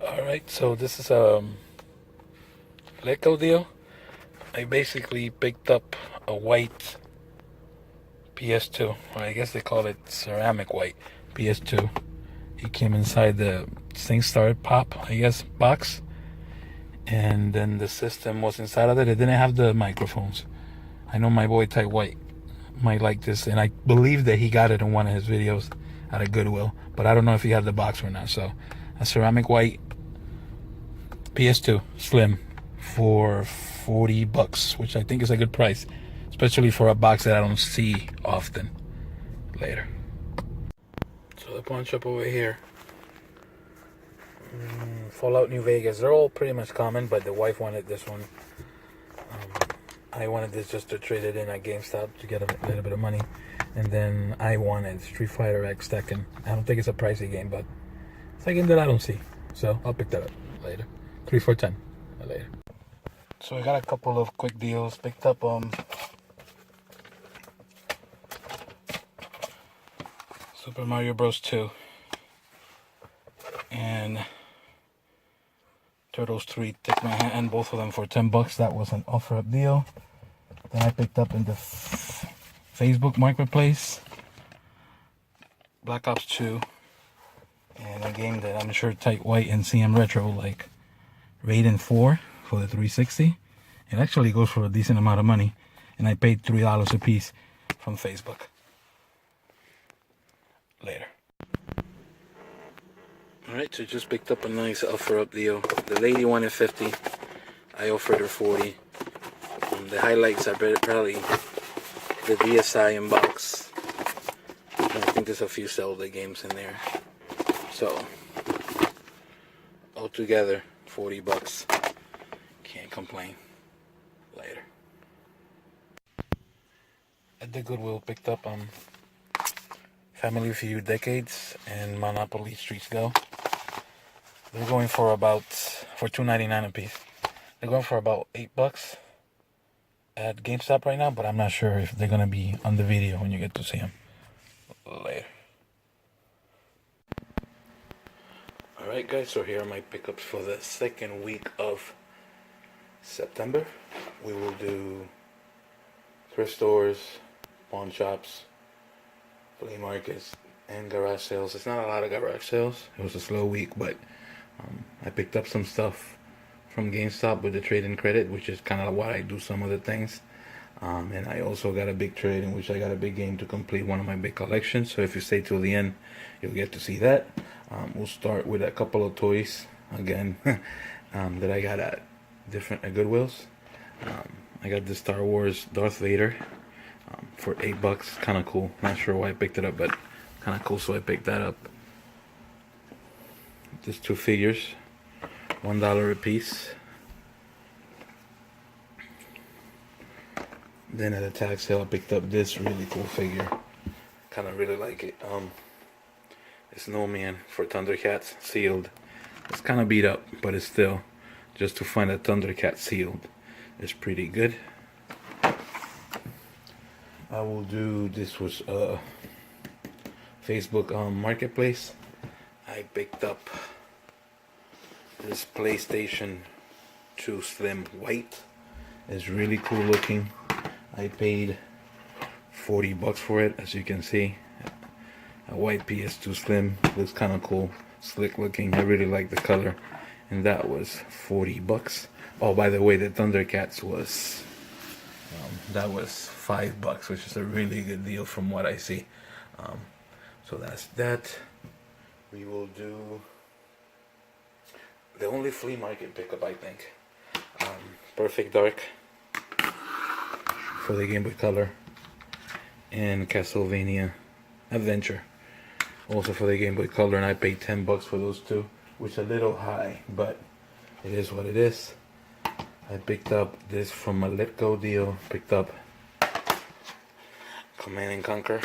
Alright, so this is Let Go deal. I basically picked up a white PS2, or I guess they call it ceramic white PS2. It came inside the SingStar Pop, I guess, box, and then the system was inside of it. It didn't have the microphones. I know my boy Ty White might like this, and I believe that he got it in one of his videos out of Goodwill, but I don't know if he had the box or not. So, a ceramic white PS2 Slim for $40, which I think is a good price, especially for a box that I don't see often. Later. So the pawn shop over here, Fallout New Vegas. They're all pretty much common, but the wife wanted this one. I wanted this just to trade it in at GameStop to get a little bit of money, and then I wanted Street Fighter X Tekken. I don't think it's a pricey game, but it's a game that I don't see, so I'll pick that up later. 3 for 10 later. So I got a couple of quick deals. Picked up Super Mario Bros. 2 and Turtles 3. Take my hand, both of them for $10. That was an offer up deal. Then I picked up in the Facebook Marketplace Black Ops 2 and a game that I'm sure Tight White and CM Retro like, Raiden 4 for the 360. It actually goes for a decent amount of money, and I paid $3 a piece from Facebook. Later. Alright, so just picked up a nice offer up deal. The lady wanted 50. I offered her 40. The highlights are probably the DSi in box. I think there's a few Zelda games in there. So, altogether, $40. Can't complain. Later. At the Goodwill, picked up Family Feud Decades and Monopoly Streets Go. They're going for $2.99 a piece. They're going for about $8 at GameStop right now, but I'm not sure if they're gonna be on the video when you get to see them later. Alright guys, so here are my pickups for the second week of September. We will do thrift stores, pawn shops, flea markets, and garage sales. It's not a lot of garage sales. It was a slow week, but I picked up some stuff from GameStop with the trade-in credit, which is kind of why I do some of the things. And I also got a big trade in which I got a big game to complete one of my big collections. So if you stay till the end, you'll get to see that. We'll start with a couple of toys again that I got at different Goodwills. I got the Star Wars Darth Vader for $8. Kind of cool. Not sure why I picked it up, but kind of cool, so I picked that up. Just 2 figures, $1 a piece. Then at a tag sale, I picked up this really cool figure. Kind of really like it. It's Snowman for Thundercats, sealed. It's kind of beat up, but it's still, just to find a Thundercat sealed is pretty good. I will do, this was Facebook Marketplace. I picked up this PlayStation 2 Slim White. It's really cool looking. I paid $40 for it, as you can see. A white PS2 Slim, looks kind of cool, slick looking. I really like the color, and that was $40. Oh, by the way, the Thundercats was that was $5, which is a really good deal from what I see. So that's that. We will do the only flea market pickup, I think. Perfect Dark for the Game Boy Color, and Castlevania Adventure also for the Game Boy Color, and I paid $10 for those two, which is a little high, but it is what it is. I picked up this from a Let Go deal. Picked up Command and Conquer,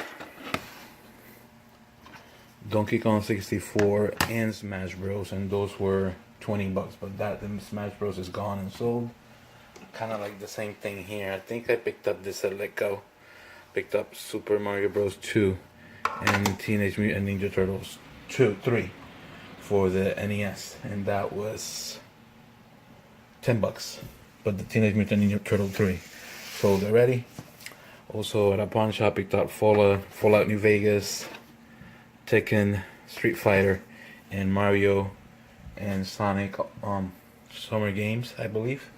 Donkey Kong 64, and Smash Bros, and those were $20, but that the Smash Bros is gone and sold. Kind of like the same thing here. I think I picked up this at Let Go. Picked up Super Mario Bros. 2 and Teenage Mutant Ninja Turtles 3 for the NES, and that was $10. But the Teenage Mutant Ninja Turtle 3 sold already. Also at a pawn shop, picked up Fallout New Vegas, Tekken, Street Fighter, and Mario and Sonic Summer Games, I believe.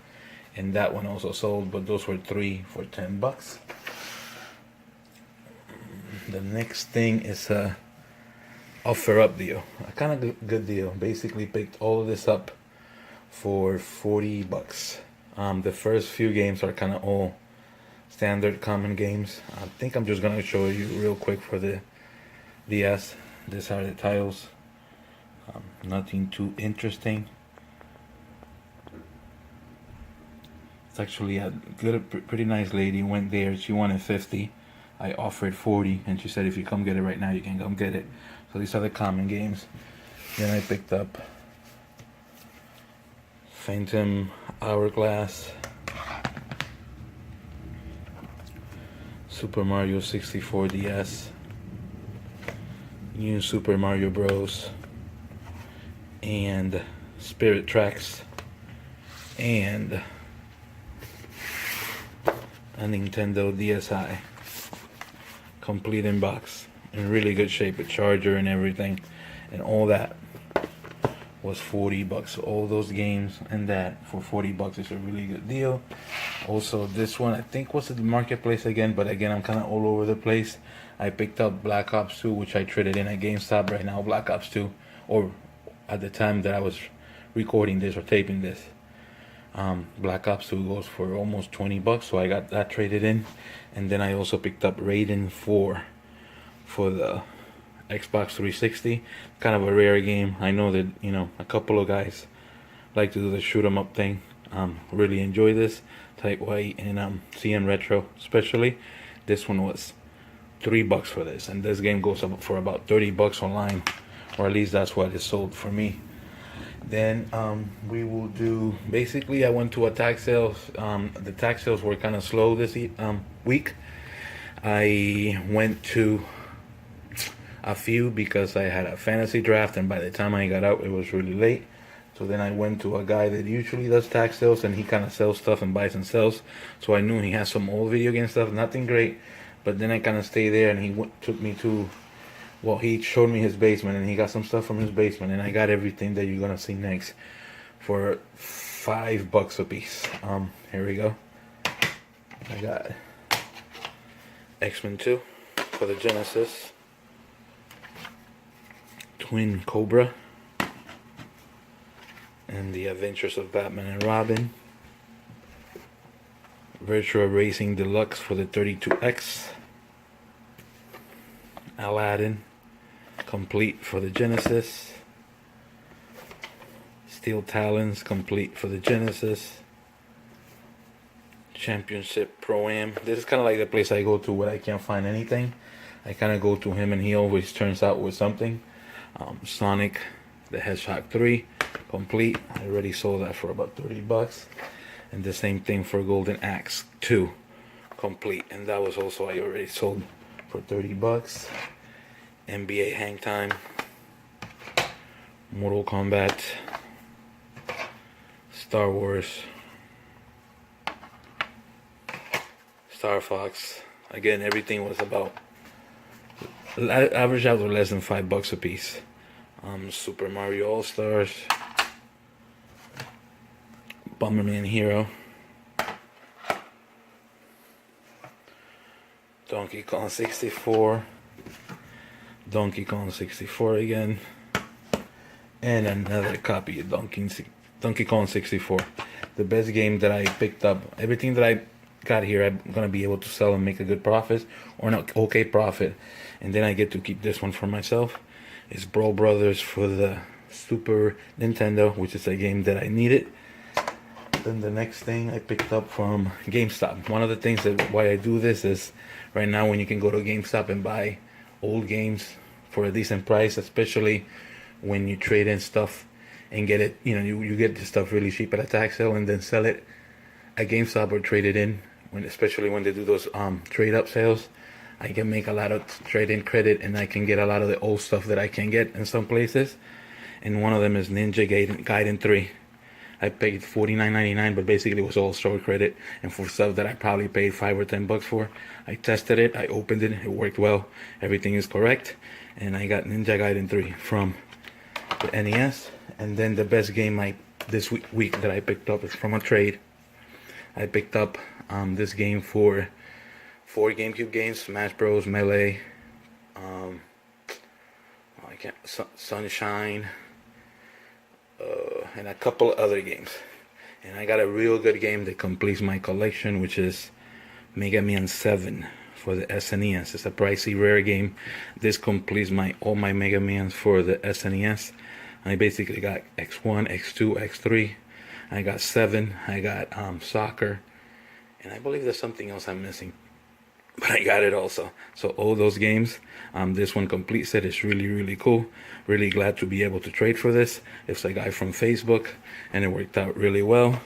And that one also sold, but those were 3 for $10. The next thing is a offer up deal, a kind of good deal. Basically picked all of this up for $40. The first few games are kind of all standard common games. I think I'm just gonna show you real quick for the DS. These are the titles. Nothing too interesting. It's actually a good, pretty nice lady went there. She wanted 50. I offered 40, and she said if you come get it right now, you can come get it. So these are the common games. Then I picked up Phantom Hourglass, Super Mario 64 DS, New Super Mario Bros, and Spirit Tracks, and a Nintendo DSi, complete in box, in really good shape, with charger and everything, and all that was $40. So all those games and that for $40 is a really good deal. Also, this one I think was at the marketplace again, but again I'm kind of all over the place. I picked up Black Ops 2, which I traded in at GameStop. Right now, Black Ops 2, or at the time that I was recording this or taping this, Black Ops 2 goes for almost $20, so I got that traded in. And then I also picked up Raiden 4 for the Xbox 360. Kind of a rare game. I know that, you know, a couple of guys like to do the shoot 'em up thing. Really enjoy this. Type White and CN Retro especially. This one was $3 for this, and this game goes up for about $30 online, or at least that's what it sold for me. Then we will do, basically I went to a tax sales. The tax sales were kind of slow this week. I went to a few because I had a fantasy draft, and by the time I got out it was really late. So then I went to a guy that usually does tax sales, and he kind of sells stuff and buys and sells. So I knew he has some old video game stuff, nothing great. But then I kind of stayed there, and he took me to, well, he showed me his basement, and he got some stuff from his basement, and I got everything that you're gonna see next for $5 a piece. Here we go. I got X-Men 2 for the Genesis, Twin Cobra, and The Adventures of Batman and Robin, Virtua Racing Deluxe for the 32X, Aladdin complete for the Genesis, Steel Talons complete for the Genesis, Championship Pro-Am. This is kind of like the place I go to when I can't find anything. I kind of go to him, and he always turns out with something. Sonic the Hedgehog 3 complete. I already sold that for about $30. And the same thing for Golden Axe 2 complete, and that was also, I already sold for $30. NBA Hang Time, Mortal Kombat, Star Wars, Star Fox. Again, everything was about, average out to less than $5 a piece. Super Mario All Stars, Bomberman Hero, Donkey Kong 64, Donkey Kong 64 again, and another copy of Donkey Kong 64. The best game that I picked up. Everything that I got here, I'm gonna be able to sell and make a good profit, or an okay profit, and then I get to keep this one for myself. It's Brawl Brothers for the Super Nintendo, which is a game that I needed. Then the next thing I picked up from GameStop. One of the things that why I do this is, right now when you can go to GameStop and buy old games for a decent price, especially when you trade in stuff and get it, you know, you get the stuff really cheap at a tax sale and then sell it at GameStop or trade it in, especially when they do those trade up sales. I can make a lot of trade in credit, and I can get a lot of the old stuff that I can get in some places. and one of them is Ninja Gaiden 3. I paid $49.99, but basically it was all store credit, and for stuff that I probably paid $5 or $10 for. I tested it, I opened it, it worked well, everything is correct, and I got Ninja Gaiden 3 from the NES. And then the best game this week that I picked up is from a trade. I picked up this game for 4 GameCube games: Smash Bros, Melee, Sunshine, and a couple other games. And I got a real good game that completes my collection, which is Mega Man 7 for the SNES. It's a pricey, rare game. This completes all my Mega Mans for the SNES. I basically got X1, X2, X3. I got 7. I got Soccer, and I believe there's something else I'm missing, but I got it also. So all those games, this one completes it. It's really, really cool. Really glad to be able to trade for this. It's a guy from Facebook, and it worked out really well.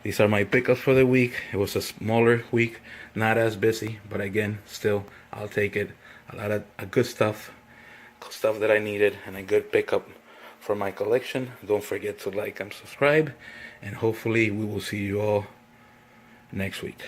These are my pickups for the week. It was a smaller week, not as busy, but again, still, I'll take it. A lot of good stuff that I needed, and a good pickup for my collection. Don't forget to like and subscribe, and hopefully we will see you all next week.